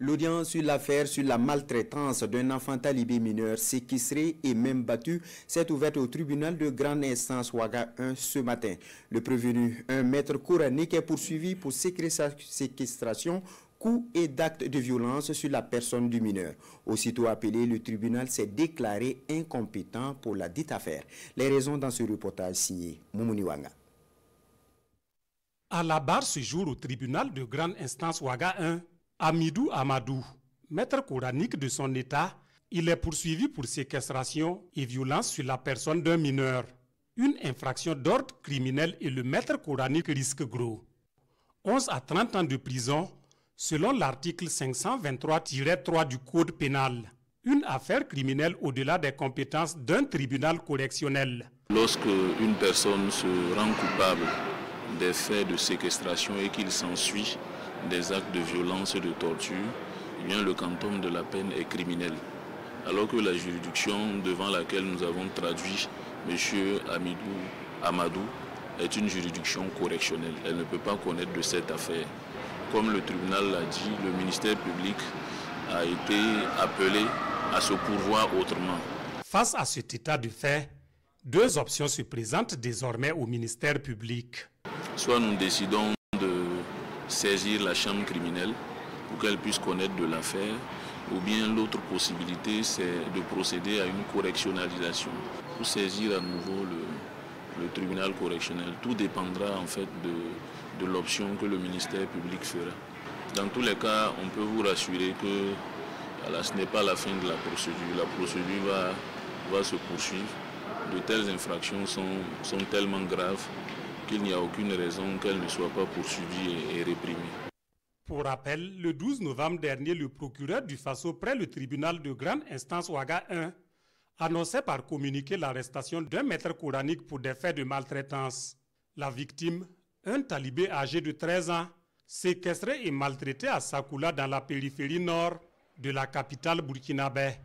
L'audience sur l'affaire sur la maltraitance d'un enfant talibé mineur séquestré et même battu s'est ouverte au tribunal de grande instance Ouaga 1 ce matin. Le prévenu, un maître coranique, est poursuivi pour séquestration, coups et d'actes de violence sur la personne du mineur. Aussitôt appelé, le tribunal s'est déclaré incompétent pour la dite affaire. Les raisons dans ce reportage signé Moumouni Wanga. À la barre ce jour au tribunal de grande instance Ouaga 1, Amidou Amadou, maître coranique de son état, il est poursuivi pour séquestration et violence sur la personne d'un mineur. Une infraction d'ordre criminel et le maître coranique risque gros. 11 à 30 ans de prison, selon l'article 523-3 du Code pénal. Une affaire criminelle au-delà des compétences d'un tribunal correctionnel. Lorsque une personne se rend coupable des faits de séquestration et qu'il s'ensuit des actes de violence et de torture, eh bien le quantum de la peine est criminel. Alors que la juridiction devant laquelle nous avons traduit M. Amadou est une juridiction correctionnelle. Elle ne peut pas connaître de cette affaire. Comme le tribunal l'a dit, le ministère public a été appelé à se pourvoir autrement. Face à cet état de fait, deux options se présentent désormais au ministère public. Soit nous décidons de saisir la chambre criminelle pour qu'elle puisse connaître de l'affaire, ou bien l'autre possibilité, c'est de procéder à une correctionnalisation pour saisir à nouveau le tribunal correctionnel. Tout dépendra en fait de l'option que le ministère public fera. Dans tous les cas, on peut vous rassurer que ce n'est pas la fin de la procédure. La procédure va se poursuivre. De telles infractions sont tellement graves qu'il n'y a aucune raison qu'elles ne soient pas poursuivies et réprimées. Pour rappel, le 12 novembre dernier, le procureur du Faso près le tribunal de grande instance Ouaga 1 annonçait par communiqué l'arrestation d'un maître coranique pour des faits de maltraitance. La victime, un talibé âgé de 13 ans, séquestré et maltraité à Sakoula dans la périphérie nord de la capitale burkinabé.